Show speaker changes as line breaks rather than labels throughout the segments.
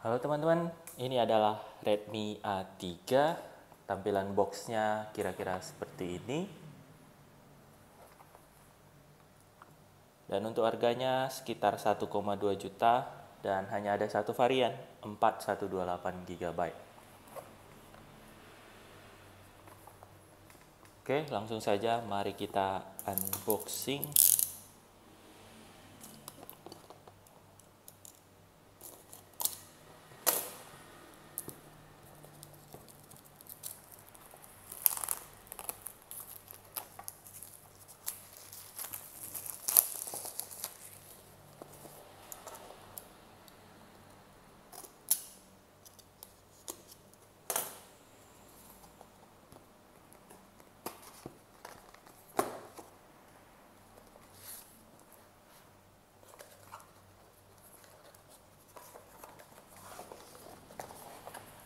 Halo teman-teman, ini adalah Redmi A3. Tampilan boxnya kira-kira seperti ini. Dan untuk harganya sekitar 1,2 juta dan hanya ada satu varian, 4128 GB. Oke, langsung saja mari kita unboxing.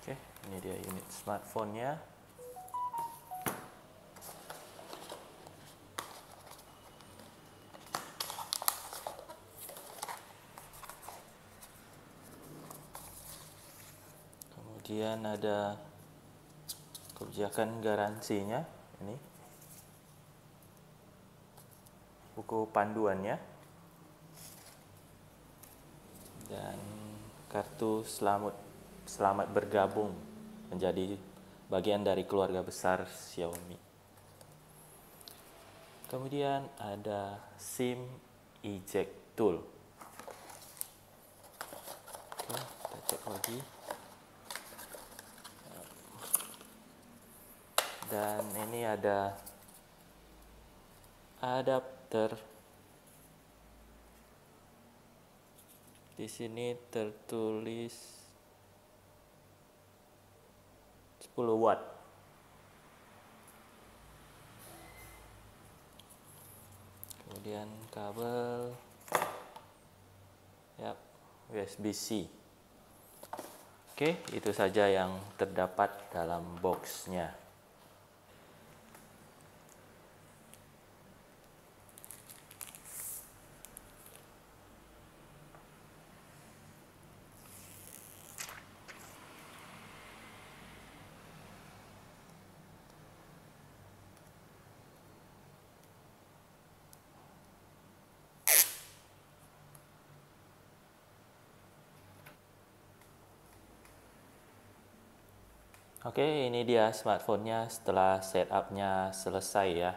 Oke, ini dia unit smartphone-nya. Kemudian ada kebijakan garansinya, ini buku panduannya dan kartu selamat bergabung menjadi bagian dari keluarga besar Xiaomi. Kemudian ada SIM eject tool. Oke, kita cek lagi. Dan ini ada adapter. Di sini tertulis 10 watt. Kemudian kabel, ya, USB-C. Oke, itu saja yang terdapat dalam boxnya. Oke, ini dia smartphone-nya setelah setup-nya selesai ya.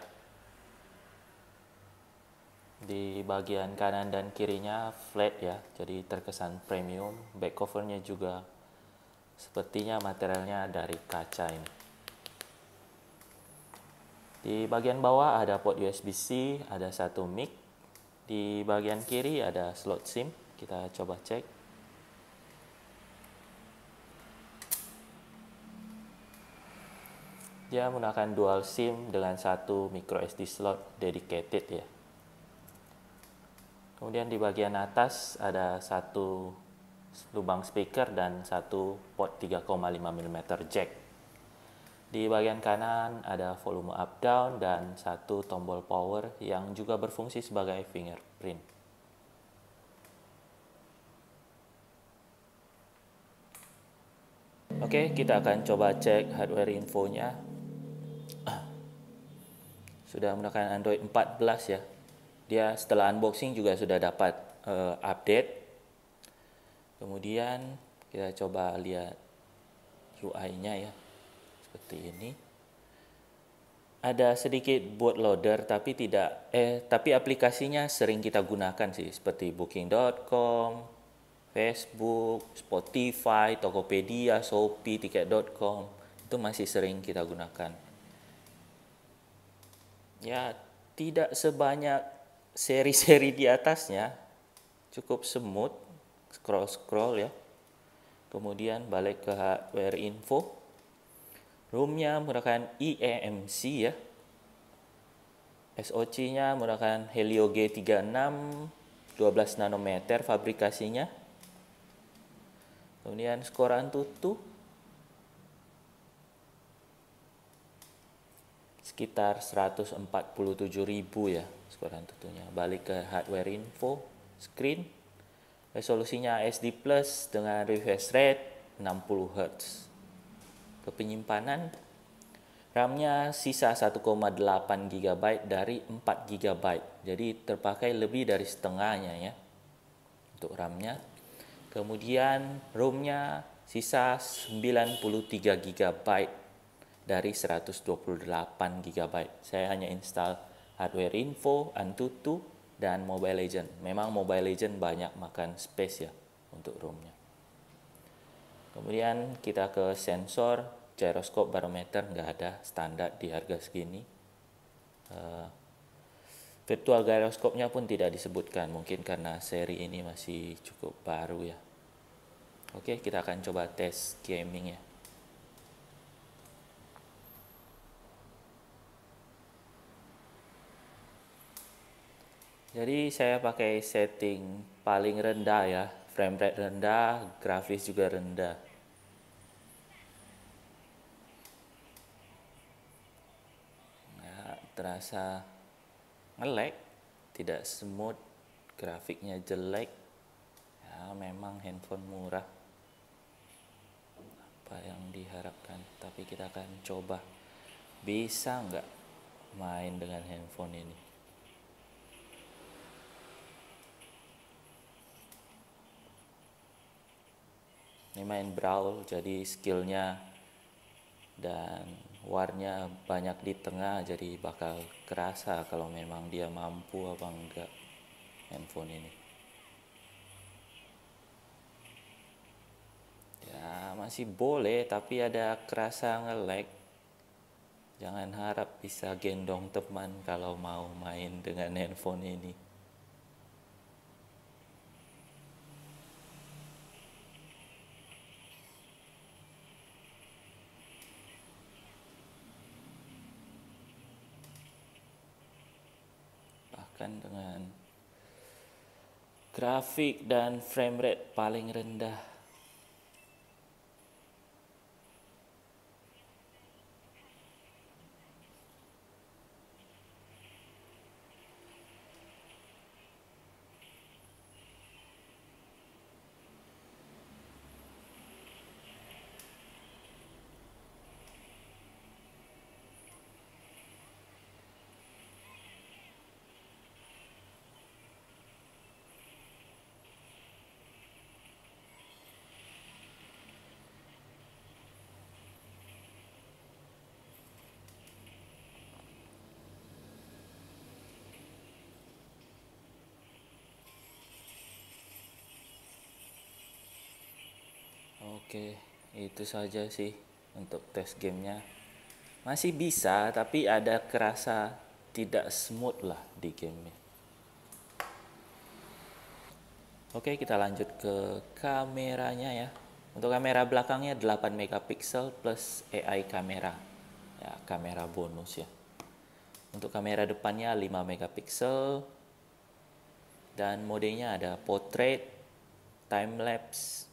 Di bagian kanan dan kirinya flat ya, jadi terkesan premium. Back cover-nya juga sepertinya materialnya dari kaca ini. Di bagian bawah ada port USB-C, ada satu mic. Di bagian kiri ada slot SIM. Kita coba cek. Dia menggunakan dual SIM dengan satu micro SD slot dedicated ya. Kemudian di bagian atas ada satu lubang speaker dan satu port 3,5 mm jack. Di bagian kanan ada volume up down dan satu tombol power yang juga berfungsi sebagai fingerprint. Oke, kita akan coba cek hardware infonya. Sudah menggunakan Android 14 ya. Dia setelah unboxing juga sudah dapat update. Kemudian kita coba lihat UI-nya ya. Seperti ini. Ada sedikit bootloader tapi aplikasinya sering kita gunakan sih, seperti booking.com, Facebook, Spotify, Tokopedia, Shopee, tiket.com. Itu masih sering kita gunakan. Ya, tidak sebanyak seri-seri di atasnya, cukup smooth, scroll ya. Kemudian balik ke hardware info. ROM-nya menggunakan eMMC ya. SoC-nya menggunakan Helio G36 12 nanometer fabrikasinya. Kemudian skor AnTuTu sekitar 147.000 ya skor AnTuTu-nya. Balik ke hardware info, screen, Resolusinya SD Plus dengan refresh rate 60 Hz. Penyimpanan RAM-nya sisa 1,8 GB dari 4 GB. Jadi terpakai lebih dari setengahnya ya untuk RAM-nya. Kemudian ROM-nya sisa 93 GB dari 128 GB. Saya hanya install Hardware Info, Antutu, dan Mobile Legend. Memang Mobile Legend banyak makan space ya untuk ROM-nya. Kemudian kita ke sensor, gyroscope, barometer nggak ada, standar di harga segini. Virtual gyroscope-nya pun tidak disebutkan, mungkin karena seri ini masih cukup baru ya. Oke, kita akan coba tes gaming ya. Jadi saya pakai setting paling rendah ya, frame rate rendah, grafis juga rendah. Nah, terasa nge-lag, tidak smooth, grafiknya jelek. Ya, memang handphone murah. Apa yang diharapkan, tapi kita akan coba bisa nggak main dengan handphone ini. Ini main brawl, jadi skillnya dan warnya banyak di tengah, jadi bakal kerasa kalau memang dia mampu apa enggak handphone ini. Ya masih boleh, tapi ada kerasa nge-lag. Jangan harap bisa gendong teman kalau mau main dengan handphone ini. Bahkan dengan grafik dan frame rate paling rendah. Oke, itu saja sih untuk tes gamenya. Masih bisa, tapi ada kerasa tidak smooth lah di gamenya. Oke, kita lanjut ke kameranya ya. Untuk kamera belakangnya 8 megapiksel plus AI kamera. Ya, kamera bonus ya. Untuk kamera depannya 5 megapiksel dan modenya ada portrait, time lapse.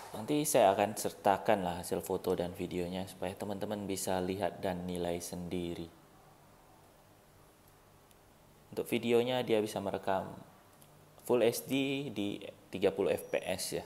Nanti saya akan sertakan lah hasil foto dan videonya supaya teman-teman bisa lihat dan nilai sendiri. Untuk videonya dia bisa merekam Full HD di 30 fps ya.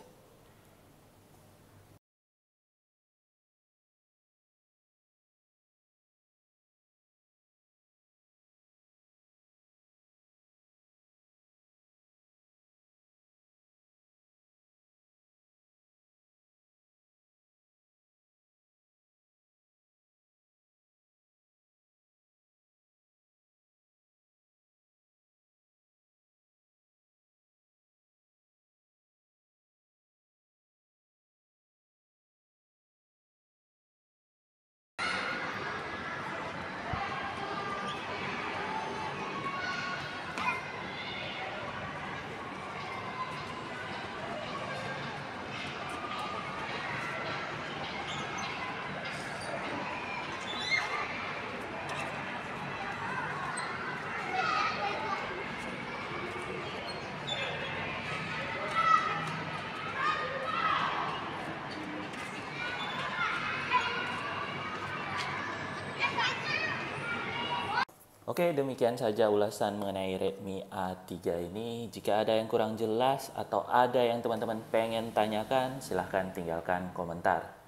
Oke, demikian saja ulasan mengenai Redmi A3 ini. Jika ada yang kurang jelas atau ada yang teman-teman pengen tanyakan, silahkan tinggalkan komentar.